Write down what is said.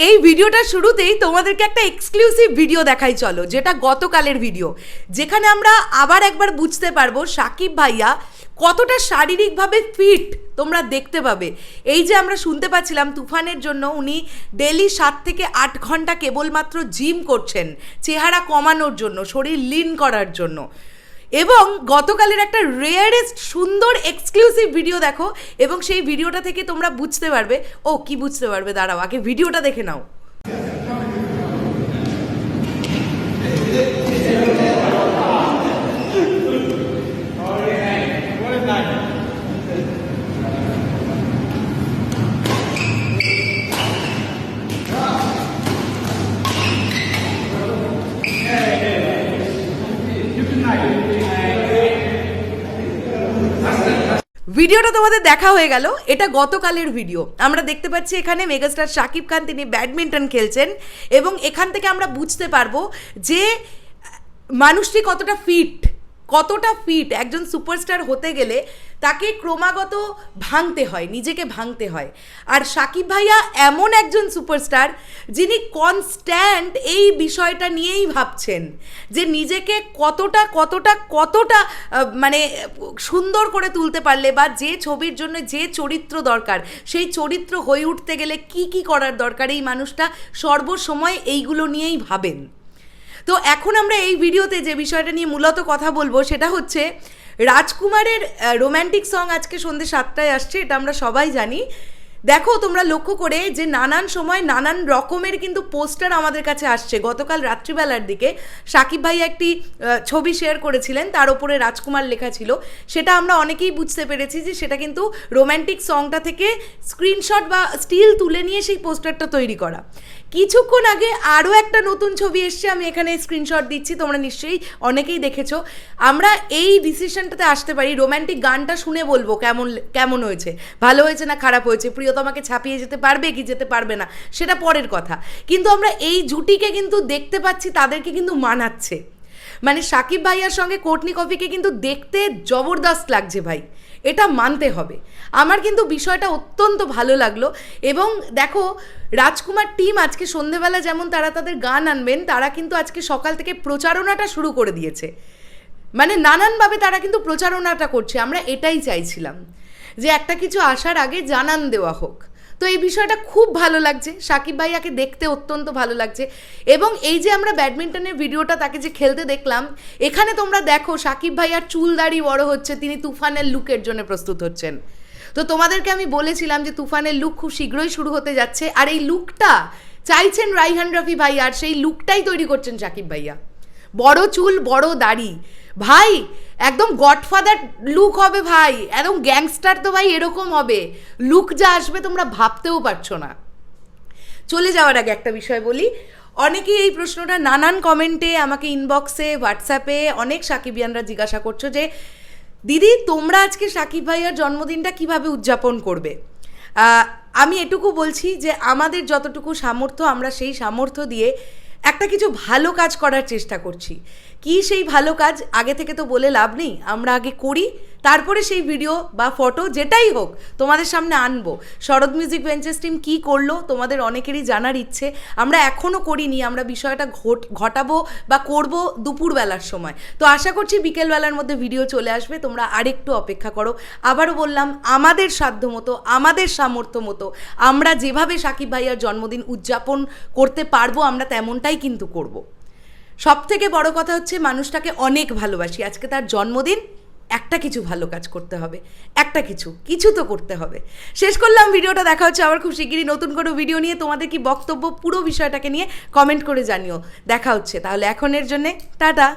এই ভিডিওটার শুরুতেই তোমাদেরকে একটা এক্সক্লুসিভ ভিডিও দেখাই চলো, যেটা গতকালের ভিডিও, যেখানে আমরা আবার একবার বুঝতে পারবো সাকিব ভাইয়া কতটা শারীরিকভাবে ফিট তোমরা দেখতে পাবে। এই যে আমরা শুনতে পাচ্ছিলাম তুফানের জন্য উনি ডেলি 7 থেকে 8 ঘন্টা কেবলমাত্র জিম করছেন চেহারা কমানোর জন্য, শরীর লিন করার জন্য। এবং গতকালের একটা রেয়ারেস্ট সুন্দর এক্সক্লুসিভ ভিডিও দেখো, এবং সেই ভিডিওটা থেকে তোমরা বুঝতে পারবে। ও কি বুঝতে পারবে, দাঁড়াও আগে ভিডিওটা দেখে নাও। ভিডিওটা তোমাদের দেখা হয়ে গেল, এটা গতকালের ভিডিও। আমরা দেখতে পাচ্ছি এখানে মেগাস্টার শাকিব খান তিনি ব্যাডমিন্টন খেলছেন, এবং এখান থেকে আমরা বুঝতে পারবো যে মানুষটি কতটা ফিট। একজন সুপারস্টার হতে গেলে তাকে ক্রমাগত ভাঙতে হয়, নিজেকে ভাঙতে হয়। আর সাকিব ভাইয়া এমন একজন সুপারস্টার যিনি কনস্ট্যান্ট এই বিষয়টা নিয়েই ভাবছেন যে নিজেকে কতটা মানে সুন্দর করে তুলতে পারলে, বা যে ছবির জন্য যে চরিত্র দরকার সেই চরিত্র হয়ে উঠতে গেলে কি করার দরকার, এই মানুষটা সর্বসময় এইগুলো নিয়েই ভাবেন। তো এখন আমরা এই ভিডিওতে যে বিষয়টা নিয়ে মূলত কথা বলবো সেটা হচ্ছে রাজকুমারের রোম্যান্টিক সং আজকে সন্ধ্যে 7টায় আসছে, এটা আমরা সবাই জানি। দেখো তোমরা লক্ষ্য করে যে নানান সময় নানান রকমের কিন্তু পোস্টার আমাদের কাছে আসছে। গতকাল রাত্রিবেলার দিকে সাকিব ভাই একটি ছবি শেয়ার করেছিলেন, তার ওপরে রাজকুমার লেখা ছিল। সেটা আমরা অনেকেই বুঝতে পেরেছি যে সেটা কিন্তু রোম্যান্টিক সংটা থেকে স্ক্রিনশট বা স্টিল তুলে নিয়ে সেই পোস্টারটা তৈরি করা। কিছুক্ষণ আগে আরও একটা নতুন ছবি এসছে, আমি এখানে স্ক্রিনশট দিচ্ছি, তোমরা নিশ্চয়ই অনেকেই দেখেছো। আমরা এই ডিসিশনটাতে আসতে পারি, রোম্যান্টিক গানটা শুনে বলবো কেমন হয়েছে, ভালো হয়েছে না খারাপ হয়েছে, প্রিয়তমাকে ছাপিয়ে যেতে পারবে কি যেতে পারবে না সেটা পরের কথা। কিন্তু আমরা এই জুটিকে কিন্তু দেখতে পাচ্ছি, তাদেরকে কিন্তু মানাচ্ছে। মানে সাকিব ভাইয়ার সঙ্গে কোর্টনি কফিকে কিন্তু দেখতে জবরদস্ত লাগছে ভাই, এটা মানতে হবে। আমার কিন্তু বিষয়টা অত্যন্ত ভালো লাগলো। এবং দেখো রাজকুমার টিম আজকে সন্ধেবেলা যেমন তারা তাদের গান আনবেন, তারা কিন্তু আজকে সকাল থেকে প্রচারণাটা শুরু করে দিয়েছে। মানে নানানভাবে তারা কিন্তু প্রচারণাটা করছে। আমরা এটাই চাইছিলাম যে একটা কিছু আসার আগে জানান দেওয়া হোক। তো এই বিষয়টা খুব ভালো লাগছে, সাকিব ভাইয়াকে দেখতে অত্যন্ত ভালো লাগছে। এবং এই যে আমরা ব্যাডমিন্টনের ভিডিওটা তাকে যে খেলতে দেখলাম, এখানে তোমরা দেখো সাকিব ভাইয়ার চুল দাড়ি বড় হচ্ছে, তিনি তুফানের লুকের জন্য প্রস্তুত হচ্ছেন। তো তোমাদেরকে আমি বলেছিলাম যে তুফানের লুক খুব শীঘ্রই শুরু হতে যাচ্ছে, আর এই লুকটা চাইছেন রাইহান রাফি ভাই, আর সেই লুকটাই তৈরি করছেন সাকিব ভাইয়া। বড় চুল বড় দাড়ি ভাই, একদম গডফাদার লুক হবে ভাই, একদম গ্যাংস্টার তো ভাই এরকম হবে লুক, যা আসবে তোমরা ভাবতেও পারছো না। চলে যাওয়ার আগে একটা বিষয় বলি, অনেকেই এই প্রশ্নটা নানান কমেন্টে আমাকে ইনবক্সে হোয়াটসঅ্যাপে অনেক সাকিবিয়ানরা জিজ্ঞাসা করছো যে দিদি তোমরা আজকে সাকিব ভাইয়ার জন্মদিনটা কিভাবে উদযাপন করবে। আমি এটুকু বলছি যে আমাদের যতটুকু সামর্থ্য, আমরা সেই সামর্থ্য দিয়ে একটা কিছু ভালো কাজ করার চেষ্টা করছি। কি সেই ভালো কাজ আগে থেকে তো বলে লাভ নেই, আমরা আগে করি, তারপরে সেই ভিডিও বা ফটো যেটাই হোক তোমাদের সামনে আনবো। শরৎ মিউজিক ভেঞ্চার্স টিম কী করলো তোমাদের অনেকেরই জানার ইচ্ছে, আমরা এখনও করিনি, আমরা বিষয়টা ঘটাবো বা করব দুপুরবেলার সময়। তো আশা করছি বিকেলবেলার মধ্যে ভিডিও চলে আসবে, তোমরা আরেকটু অপেক্ষা করো। আবারও বললাম, আমাদের সাধ্য মতো, আমাদের সামর্থ্য মতো আমরা যেভাবে সাকিব ভাইয়ার জন্মদিন উদযাপন করতে পারবো আমরা তেমনটাই কিন্তু করব। সব থেকে বড় কথা হচ্ছে মানুষটাকে অনেক ভালোবাসি, আজকে তার জন্মদিন, একটা কিছু ভালো কাজ করতে হবে, একটা কিছু তো করতে হবে। শেষ করলাম ভিডিওটা, দেখা হচ্ছে আবার খুব শিগগিরই নতুন কোনো ভিডিও নিয়ে। তোমাদের কি বক্তব্য পুরো বিষয়টাকে নিয়ে কমেন্ট করে জানিও। দেখা হচ্ছে তাহলে এখনের জন্যে, টাটা।